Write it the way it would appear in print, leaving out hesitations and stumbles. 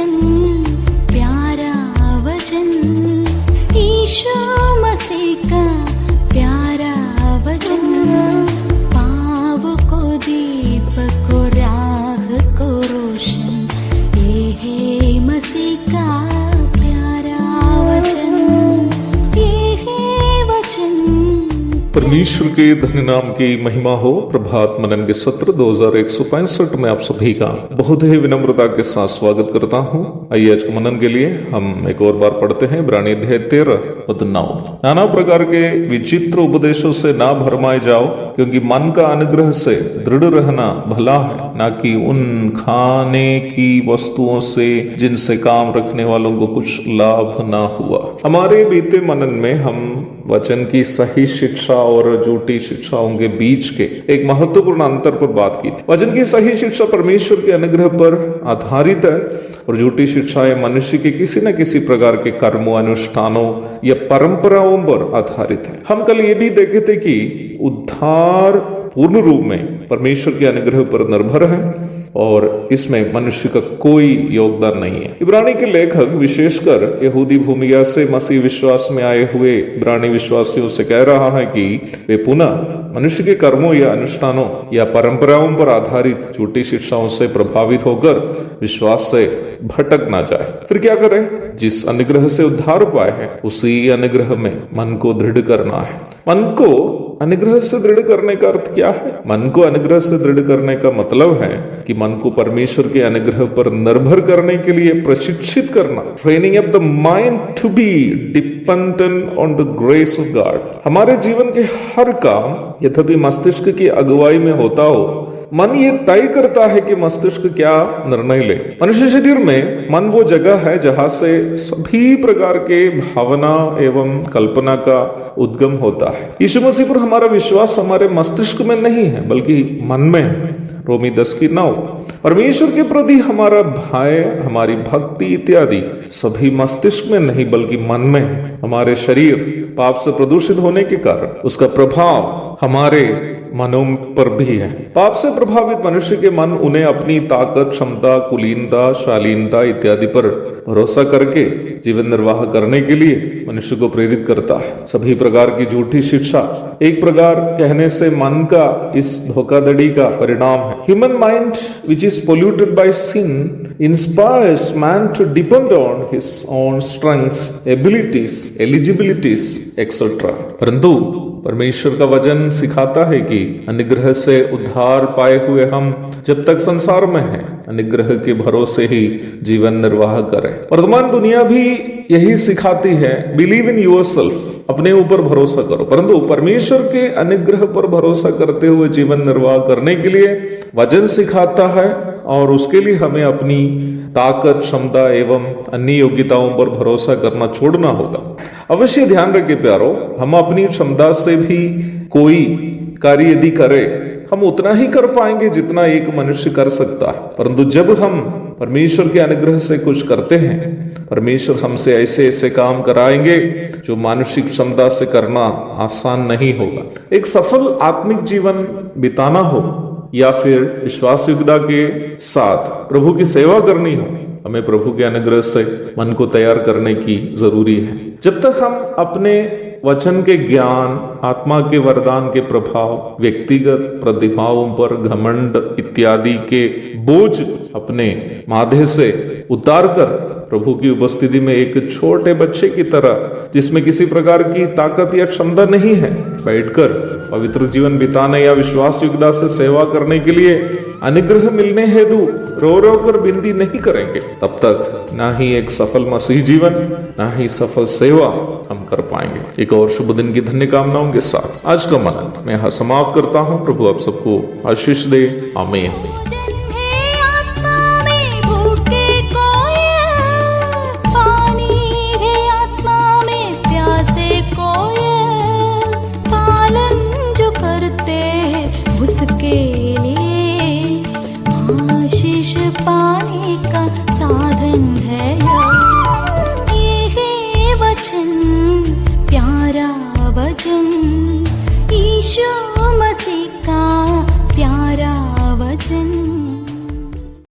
वचन, प्यारा वचन, ईशो मसीह का प्यारा वचन, पाव को दीप को राह को रोशन, ये है मसीह का प्यारा वचन, ये है वचन। परमेश्वर के धन्य नाम की महिमा हो। प्रभात मनन के सत्र 2165 में आप सभी का बहुत ही विनम्रता के साथ स्वागत करता हूं। आइए आज के मनन के लिए हम एक और बार पढ़ते हैं इब्रानी अध्याय 13 पद 9। नाना प्रकार के विचित्र उपदेशों से ना भरमाए जाओ, क्योंकि मन का अनुग्रह से दृढ़ रहना भला है, ना कि उन खाने की वस्तुओं से जिनसे काम रखने वालों को कुछ लाभ ना हुआ। हमारे बीते मनन में हम वचन की सही शिक्षा और झूठी शिक्षाओं के बीच के एक महत्वपूर्ण अंतर पर बात की थी। वचन की सही शिक्षा परमेश्वर के अनुग्रह पर आधारित है और झूठी शिक्षाएं मनुष्य के किसी न किसी प्रकार के कर्मों, अनुष्ठानों या परंपराओं पर आधारित है। हम कल ये भी देखे थे कि उद्धार पूर्ण रूप में परमेश्वर के अनुग्रह पर निर्भर है और इसमें मनुष्य का कोई योगदान नहीं है। इब्रानी के लेखक विशेषकर यहूदी भूमिका से मसीह विश्वास में आए हुए इब्रानी विश्वासियों से कह रहा है कि वे पुनः मनुष्य के कर्मों या अनुष्ठानों या परंपराओं पर आधारित झूठी शिक्षाओं से प्रभावित होकर विश्वास से भटक ना जाए। फिर क्या करें? जिस अनुग्रह से उद्धार पाए हैं उसी अनुग्रह में मन को दृढ़ करना है। मन को अनुग्रह से दृढ़ करने का अर्थ क्या है? मन को अनुग्रह से दृढ़ करने का मतलब है कि मन को परमेश्वर के अनुग्रह पर निर्भर करने के लिए प्रशिक्षित करना। Training up the mind to be dependent on the grace of God. हमारे जीवन के हर काम यद्यपि मस्तिष्क की अगुवाई में होता हो, मन ये तय करता है कि मस्तिष्क क्या निर्णय ले। मनुष्य शरीर में मन वो जगह है जहां से सभी प्रकार के भावना एवं कल्पना का उद्गम होता है। यीशु मसीह पर हमारा विश्वास हमारे मस्तिष्क में नहीं है बल्कि मन में है। रोमी 10:9। परमेश्वर के प्रति हमारा भय, हमारी भक्ति इत्यादि सभी मस्तिष्क में नहीं बल्कि मन में है। हमारे शरीर पाप से प्रदूषित होने के कारण उसका प्रभाव हमारे मनों पर भी है। पाप से प्रभावित मनुष्य के मन उन्हें अपनी ताकत, क्षमता, कुलीनता, शालीनता इत्यादि पर भरोसा करके जीवन निर्वाह करने के लिए मनुष्य को प्रेरित करता है। सभी प्रकार की झूठी शिक्षा एक प्रकार कहने से मन का इस धोखाधड़ी का परिणाम है। Human mind which is polluted by sin inspires man to depend on his own strengths, abilities, eligibilities etcetera. परंतु परमेश्वर का वचन सिखाता है कि अनुग्रह से उद्धार पाए हुए हम जब तक संसार में हैं अनुग्रह के भरोसे ही जीवन निर्वाह करें। वर्तमान दुनिया भी यही सिखाती है, बिलीव इन योरसेल्फ, अपने ऊपर भरोसा करो। परंतु परमेश्वर के अनुग्रह पर भरोसा करते हुए जीवन निर्वाह करने के लिए वचन सिखाता है और उसके लिए हमें अपनी ताकत, क्षमता एवं अन्य योग्यताओं पर भरोसा करना छोड़ना होगा। अवश्य ध्यान रखिए प्यारो, हम अपनी क्षमता से भी कोई कार्य यदि करें हम उतना ही कर पाएंगे जितना एक मनुष्य कर सकता है। परंतु जब हम परमेश्वर के अनुग्रह से कुछ करते हैं, परमेश्वर हमसे ऐसे ऐसे काम कराएंगे जो मानसिक क्षमता से करना आसान नहीं होगा। एक सफल आत्मिक जीवन बिताना हो या फिर विश्वास योग्यता के साथ प्रभु की सेवा करनी हो, हमें प्रभु के अनुग्रह से मन को तैयार करने की जरूरी है। जब तक हम अपने वचन के ज्ञान, आत्मा के वरदान के प्रभाव, व्यक्तिगत प्रतिभाओं पर घमंड इत्यादि के बोझ अपने माथे से उतार कर प्रभु की उपस्थिति में एक छोटे बच्चे की तरह जिसमें किसी प्रकार की ताकत या क्षमता नहीं है बैठकर पवित्र जीवन बिताने या विश्वास योग्यता से सेवा करने के लिए अनुग्रह मिलने हेतु रो रो कर विनती नहीं करेंगे, तब तक ना ही एक सफल मसीह जीवन, ना ही सफल सेवा हम कर पाएंगे। एक और शुभ दिन की धन्य कामनाओं के साथ आज का मनन मैं यहाँ समाप्त करता हूँ। प्रभु आप सबको आशीष दे। आमीन। पाने का साधन है ये है वचन, प्यारा वचन, ईशो